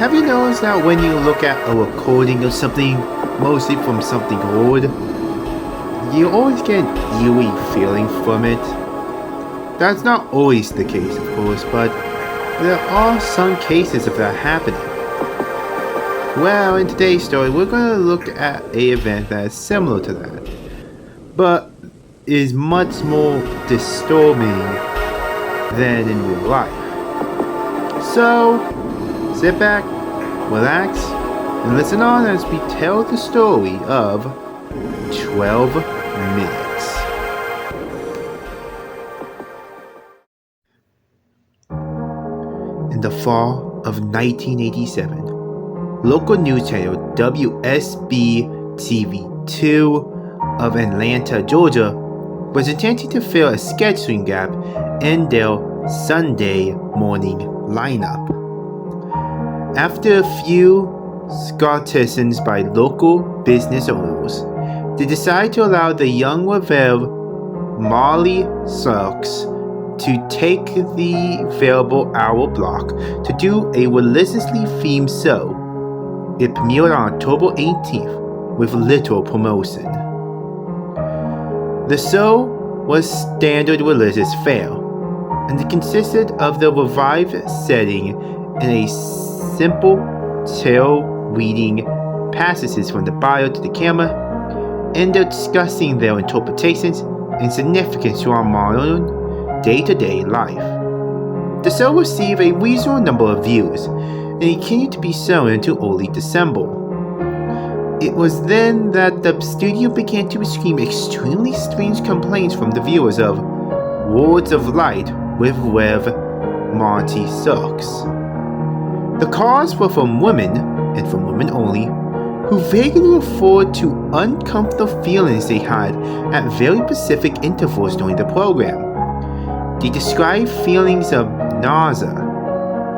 Have you noticed that when you look at a recording of something, mostly from something old, you always get an eerie feeling from it? That's not always the case, of course, but there are some cases of that happening. Well, in today's story, we're going to look at an event that is similar to that, but is much more disturbing than in real life. So, sit back, relax, and listen on as we tell the story of 12 minutes. In the fall of 1987, local news channel WSB-TV2 of Atlanta, Georgia, was attempting to fill a scheduling gap in their Sunday morning lineup. After a few suggestions by local business owners, they decided to allow the young Reverend Molly Suggs to take the available hour block to do a religiously themed show. It premiered on October 18th with little promotion. The show was standard religious fare, and it consisted of the revived setting in a simple tale reading passages from the Bible to the camera, and discussing their interpretations and significance to our modern day-to-day life. The show received a reasonable number of views, and it continued to be shown until early December. It was then that the studio began to receive extremely strange complaints from the viewers of Words of Light with Rev. Monty Suggs. The calls were from women, and from women only, who vaguely referred to uncomfortable feelings they had at very specific intervals during the program. They described feelings of nausea,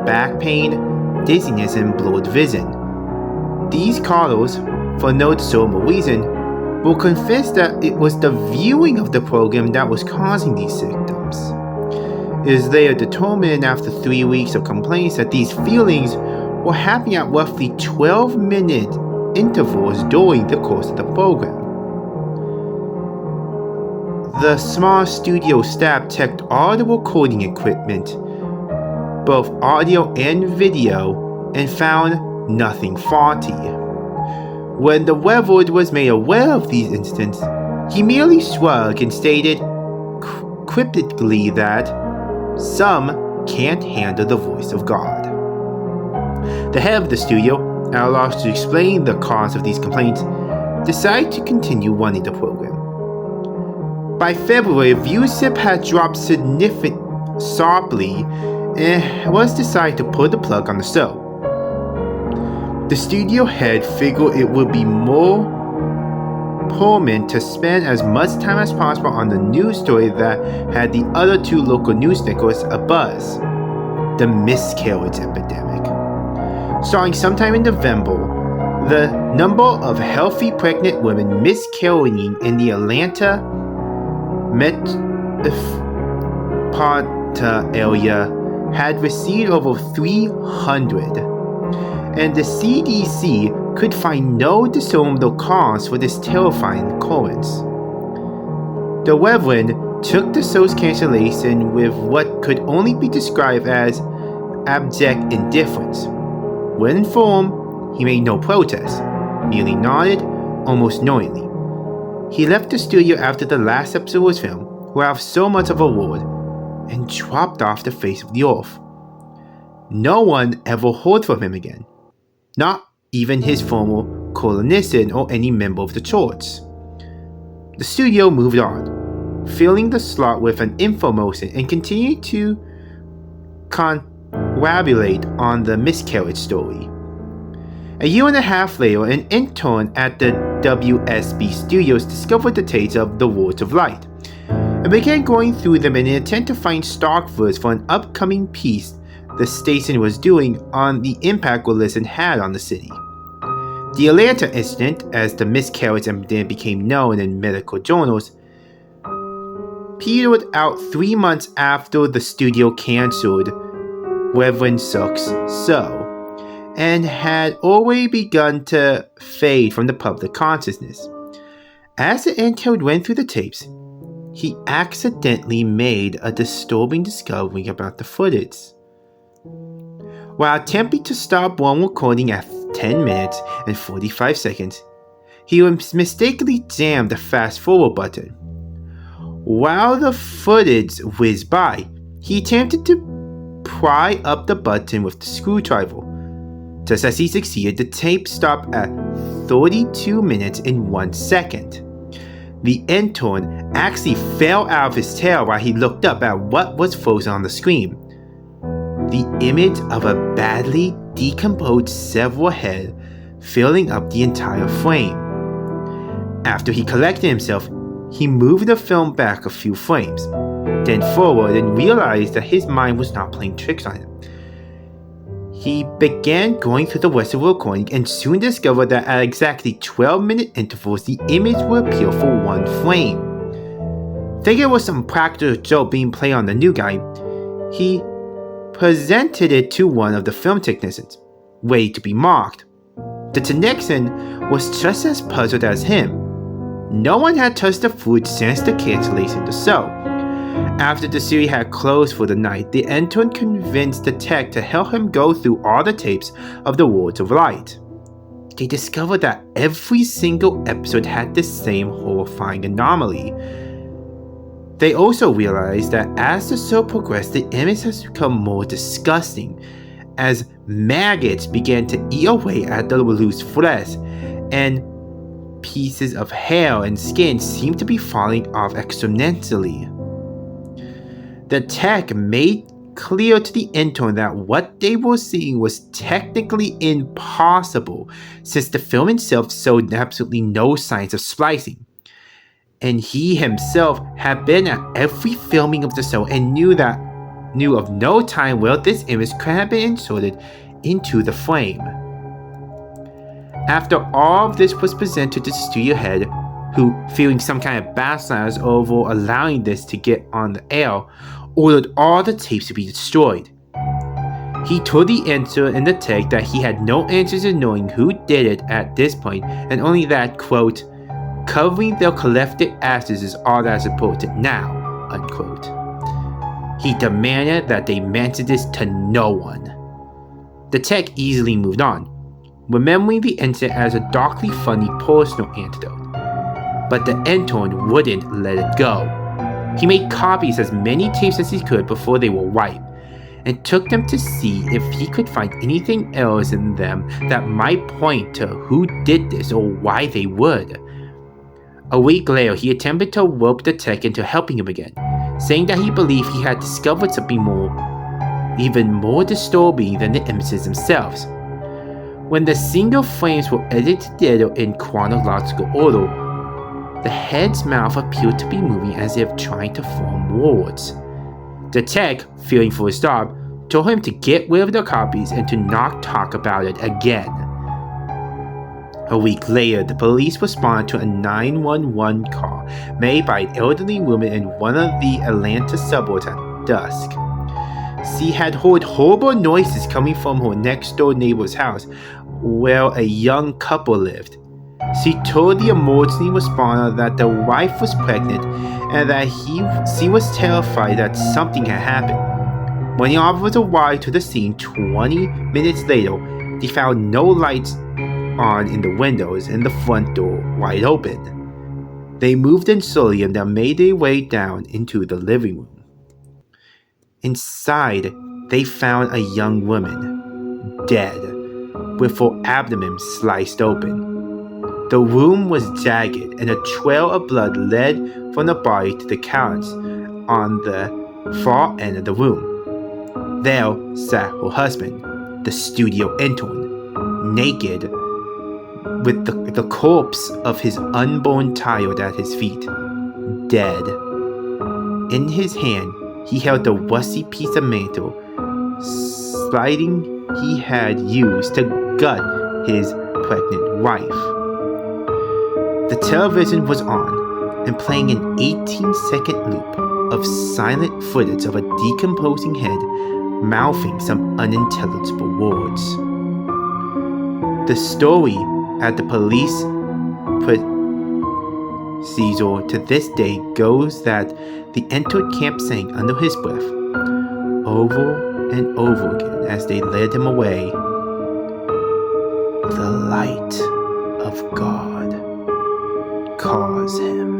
back pain, dizziness, and blurred vision. These callers, for no discernible reason, will confess that it was the viewing of the program that was causing these symptoms. It is later determined after 3 weeks of complaints that these feelings were happening at roughly 12-minute intervals during the course of the program. The small studio staff checked all the recording equipment, both audio and video, and found nothing faulty. When the Reverend was made aware of these incidents, he merely shrugged and stated cryptically that some can't handle the voice of God. The head of the studio, at a loss to explain the cause of these complaints, decided to continue running the program. By February, viewership had dropped sharply, and it was decided to pull the plug on the show. The studio head figured it would be more permanent to spend as much time as possible on the news story that had the other two local news networks abuzz: the miscarriage epidemic. Starting sometime in November, the number of healthy pregnant women miscarrying in the Atlanta metropolitan area had received over 300, and the CDC could find no discernible cause for this terrifying occurrence. The Reverend took the show's cancellation with what could only be described as abject indifference. When informed, he made no protest, merely nodded, almost knowingly. He left the studio after the last episode was filmed, without so much of a word, and dropped off the face of the earth. No one ever heard from him again, not even his former clinician or any member of the church. The studio moved on, filling the slot with an infomercial and continued to confabulate on the miscarriage story. A year and a half later, an intern at the WSB studios discovered the tapes of the Words of Light and began going through them in an attempt to find stock footage for an upcoming piece the station was doing on the impact religion had on the city. The Atlanta incident, as the miscarriage epidemic became known in medical journals, petered out 3 months after the studio cancelled Reverend Suggs' show, and had already begun to fade from the public consciousness. As the intern went through the tapes, he accidentally made a disturbing discovery about the footage. While attempting to stop one recording at 10 minutes and 45 seconds, he mistakenly jammed the fast forward button. While the footage whizzed by, he attempted to pry up the button with the screwdriver. Just as he succeeded, the tape stopped at 32 minutes and 1 second. The intern actually fell out of his chair while he looked up at what was frozen on the screen. The image of a badly decomposed severed head filling up the entire frame. After he collected himself, he moved the film back a few frames, then forward, and realized that his mind was not playing tricks on him. He began going through the rest of the recording and soon discovered that at exactly 12-minute intervals, the image would appear for one frame. Thinking it was some practical joke being played on the new guy, he presented it to one of the film technicians, ready to be mocked. The technician was just as puzzled as him. No one had touched the footage since the cancellation of the show. After the series had closed for the night, the intern convinced the tech to help him go through all the tapes of the Worlds of Light. They discovered that every single episode had the same horrifying anomaly. They also realized that as the show progressed, the image has become more disgusting, as maggots began to eat away at the loose flesh, and pieces of hair and skin seemed to be falling off exponentially. The tech made clear to the intern that what they were seeing was technically impossible, since the film itself showed absolutely no signs of splicing. And he himself had been at every filming of the show and knew of no time where this image could have been inserted into the frame. After all of this was presented to the studio head, who, feeling some kind of backlash over allowing this to get on the air, ordered all the tapes to be destroyed. He told the intern and the tech that he had no interest in knowing who did it at this point, and only that, quote, covering their collective asses is all that's important now, unquote. He demanded that they mention this to no one. The tech easily moved on, remembering the incident as a darkly funny personal anecdote. But the intern wouldn't let it go. He made copies as many tapes as he could before they were wiped, and took them to see if he could find anything else in them that might point to who did this or why they would. A week later, he attempted to rope the tech into helping him again, saying that he believed he had discovered something even more disturbing than the images themselves. When the single frames were edited together in chronological order, the head's mouth appeared to be moving as if trying to form words. The tech, fearing for his job, told him to get rid of the copies and to not talk about it again. A week later, the police responded to a 911 call made by an elderly woman in one of the Atlanta suburbs at dusk. She had heard horrible noises coming from her next-door neighbor's house, where a young couple lived. She told the emergency responder that the wife was pregnant and that she was terrified that something had happened. When the officers arrived to the scene 20 minutes later, they found no lights on in the windows and the front door wide open. They moved in slowly and then made their way down into the living room. Inside, they found a young woman, dead, with her abdomen sliced open. The room was jagged, and a trail of blood led from the body to the couch on the far end of the room. There sat her husband, the studio intern, naked, with the corpse of his unborn child at his feet, dead. In his hand, he held the rusty piece of metal, sliding he had used to gut his pregnant wife. The television was on and playing an 18-second loop of silent footage of a decomposing head mouthing some unintelligible words. The story at the police procedure to this day goes that the entered camp sang under his breath, over and over again as they led him away, "The light of God calls him."